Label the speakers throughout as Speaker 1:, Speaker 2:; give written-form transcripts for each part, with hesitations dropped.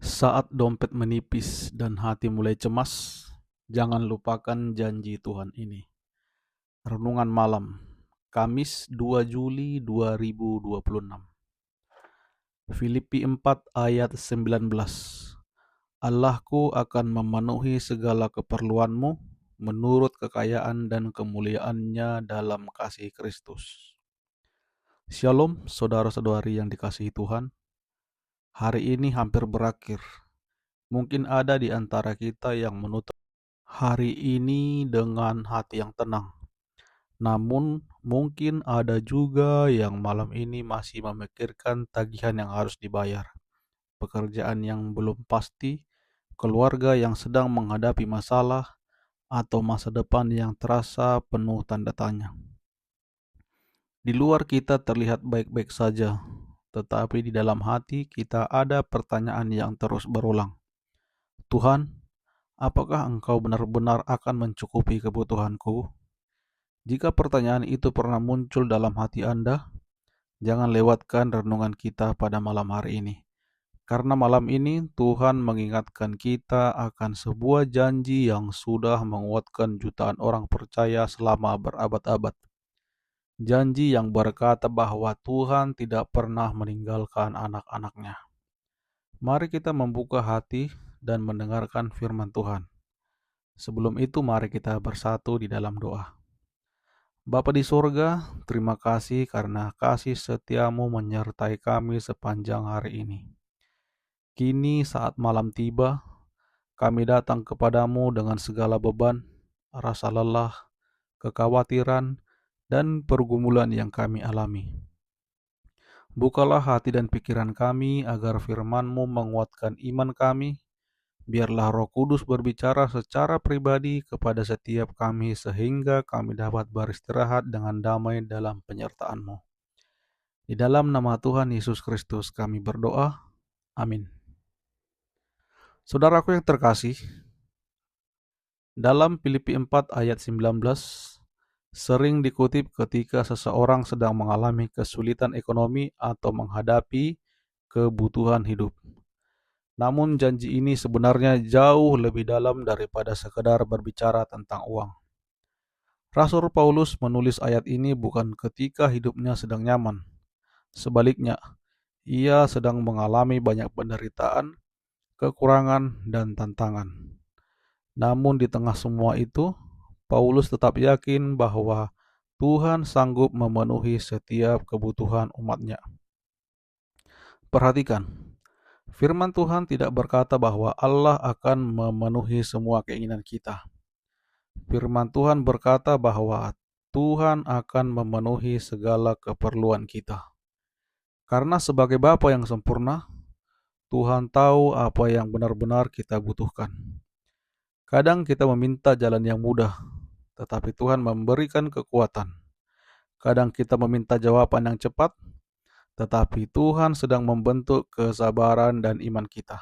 Speaker 1: Saat dompet menipis dan hati mulai cemas, jangan lupakan janji Tuhan ini. Renungan malam, Kamis 2 Juli 2026. Filipi 4 ayat 19. Allahku akan memenuhi segala keperluanmu menurut kekayaan dan kemuliaannya dalam kasih Kristus. Shalom saudara-saudari yang dikasihi Tuhan. Hari ini hampir berakhir. Mungkin ada di antara kita yang menutup hari ini dengan hati yang tenang. Namun, mungkin ada juga yang malam ini masih memikirkan tagihan yang harus dibayar, pekerjaan yang belum pasti, keluarga yang sedang menghadapi masalah, atau masa depan yang terasa penuh tanda tanya. Di luar kita terlihat baik-baik saja, tetapi di dalam hati kita ada pertanyaan yang terus berulang. Tuhan, apakah Engkau benar-benar akan mencukupi kebutuhanku? Jika pertanyaan itu pernah muncul dalam hati Anda, jangan lewatkan renungan kita pada malam hari ini. Karena malam ini Tuhan mengingatkan kita akan sebuah janji yang sudah menguatkan jutaan orang percaya selama berabad-abad. Janji yang berkata bahwa Tuhan tidak pernah meninggalkan anak-anaknya. Mari kita membuka hati dan mendengarkan firman Tuhan. Sebelum itu mari kita bersatu di dalam doa. Bapa di surga, terima kasih karena kasih setiamu menyertai kami sepanjang hari ini. Kini saat malam tiba, kami datang kepadamu dengan segala beban, rasa lelah, kekhawatiran, dan pergumulan yang kami alami. Bukalah hati dan pikiran kami agar firman-Mu menguatkan iman kami. Biarlah Roh Kudus berbicara secara pribadi kepada setiap kami sehingga kami dapat beristirahat dengan damai dalam penyertaan-Mu. Di dalam nama Tuhan Yesus Kristus kami berdoa. Amin. Saudaraku yang terkasih, dalam Filipi 4 ayat 19, sering dikutip ketika seseorang sedang mengalami kesulitan ekonomi atau menghadapi kebutuhan hidup. Namun janji ini sebenarnya jauh lebih dalam daripada sekedar berbicara tentang uang. Rasul Paulus menulis ayat ini bukan ketika hidupnya sedang nyaman. Sebaliknya, ia sedang mengalami banyak penderitaan, kekurangan, dan tantangan. Namun di tengah semua itu, Paulus tetap yakin bahwa Tuhan sanggup memenuhi setiap kebutuhan umatnya. Perhatikan, firman Tuhan tidak berkata bahwa Allah akan memenuhi semua keinginan kita. Firman Tuhan berkata bahwa Tuhan akan memenuhi segala keperluan kita. Karena sebagai Bapa yang sempurna, Tuhan tahu apa yang benar-benar kita butuhkan. Kadang kita meminta jalan yang mudah, tetapi Tuhan memberikan kekuatan. Kadang kita meminta jawaban yang cepat, tetapi Tuhan sedang membentuk kesabaran dan iman kita.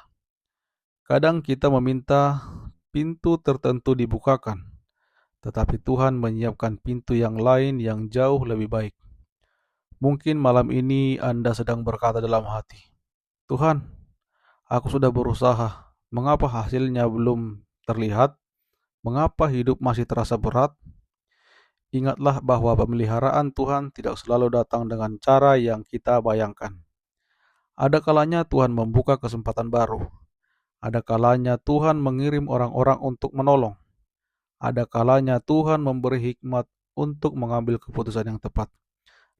Speaker 1: Kadang kita meminta pintu tertentu dibukakan, tetapi Tuhan menyiapkan pintu yang lain yang jauh lebih baik. Mungkin malam ini Anda sedang berkata dalam hati, Tuhan, aku sudah berusaha, mengapa hasilnya belum terlihat? Mengapa hidup masih terasa berat? Ingatlah bahwa pemeliharaan Tuhan tidak selalu datang dengan cara yang kita bayangkan. Ada kalanya Tuhan membuka kesempatan baru. Ada kalanya Tuhan mengirim orang-orang untuk menolong. Ada kalanya Tuhan memberi hikmat untuk mengambil keputusan yang tepat.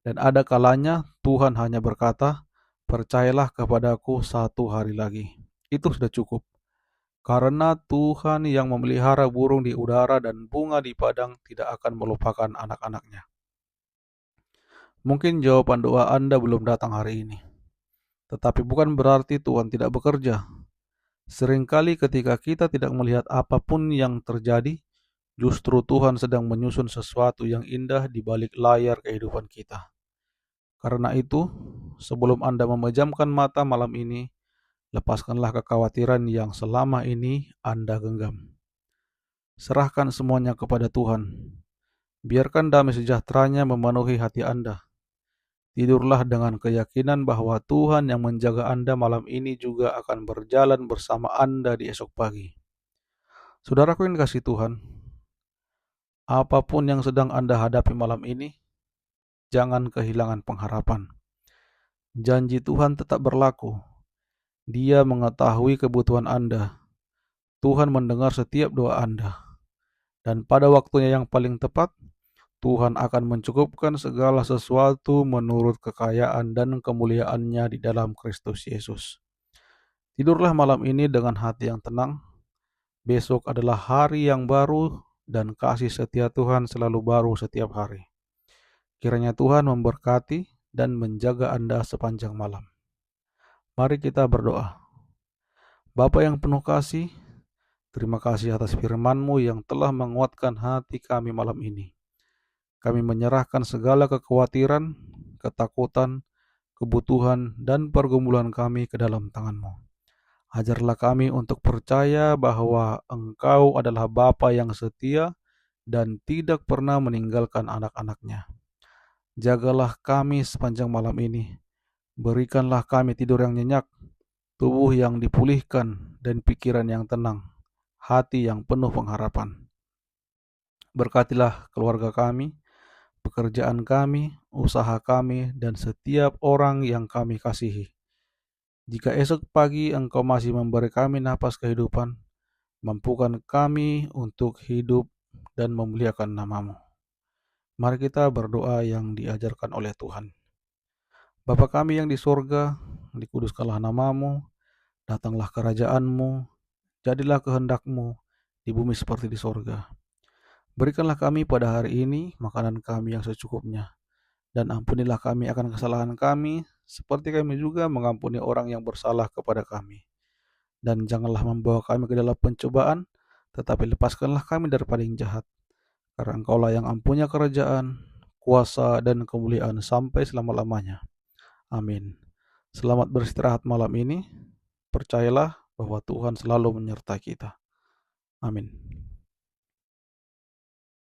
Speaker 1: Dan ada kalanya Tuhan hanya berkata, percayalah kepadaku 1 hari lagi. Itu sudah cukup. Karena Tuhan yang memelihara burung di udara dan bunga di padang tidak akan melupakan anak-anaknya. Mungkin jawaban doa Anda belum datang hari ini. Tetapi bukan berarti Tuhan tidak bekerja. Seringkali ketika kita tidak melihat apapun yang terjadi, justru Tuhan sedang menyusun sesuatu yang indah di balik layar kehidupan kita. Karena itu, sebelum Anda memejamkan mata malam ini, lepaskanlah kekhawatiran yang selama ini Anda genggam. Serahkan semuanya kepada Tuhan. Biarkan damai sejahteranya memenuhi hati Anda. Tidurlah dengan keyakinan bahwa Tuhan yang menjaga Anda malam ini juga akan berjalan bersama Anda di esok pagi. Saudaraku yang dikasihi Tuhan, apapun yang sedang Anda hadapi malam ini, jangan kehilangan pengharapan. Janji Tuhan tetap berlaku. Dia mengetahui kebutuhan Anda. Tuhan mendengar setiap doa Anda. Dan pada waktunya yang paling tepat, Tuhan akan mencukupkan segala sesuatu menurut kekayaan dan kemuliaannya di dalam Kristus Yesus. Tidurlah malam ini dengan hati yang tenang. Besok adalah hari yang baru dan kasih setia Tuhan selalu baru setiap hari. Kiranya Tuhan memberkati dan menjaga Anda sepanjang malam. Mari kita berdoa. Bapa yang penuh kasih, terima kasih atas firman-Mu yang telah menguatkan hati kami malam ini. Kami menyerahkan segala kekhawatiran, ketakutan, kebutuhan, dan pergumulan kami ke dalam tangan-Mu. Ajarlah kami untuk percaya bahwa Engkau adalah Bapa yang setia dan tidak pernah meninggalkan anak-anak-Nya. Jagalah kami sepanjang malam ini. Berikanlah kami tidur yang nyenyak, tubuh yang dipulihkan, dan pikiran yang tenang, hati yang penuh pengharapan. Berkatilah keluarga kami, pekerjaan kami, usaha kami, dan setiap orang yang kami kasihi. Jika esok pagi Engkau masih memberi kami napas kehidupan, mampukan kami untuk hidup dan memuliakan nama-Mu. Mari kita berdoa yang diajarkan oleh Tuhan. Bapa kami yang di surga, dikuduskanlah nama-Mu, datanglah kerajaan-Mu, jadilah kehendak-Mu di bumi seperti di surga. Berikanlah kami pada hari ini makanan kami yang secukupnya, dan ampunilah kami akan kesalahan kami, seperti kami juga mengampuni orang yang bersalah kepada kami. Dan janganlah membawa kami ke dalam pencobaan, tetapi lepaskanlah kami dari paling jahat. Karena Engkaulah yang mempunyai kerajaan, kuasa, dan kemuliaan sampai selama-lamanya. Amin. Selamat beristirahat malam ini. Percayalah bahwa Tuhan selalu menyertai kita. Amin.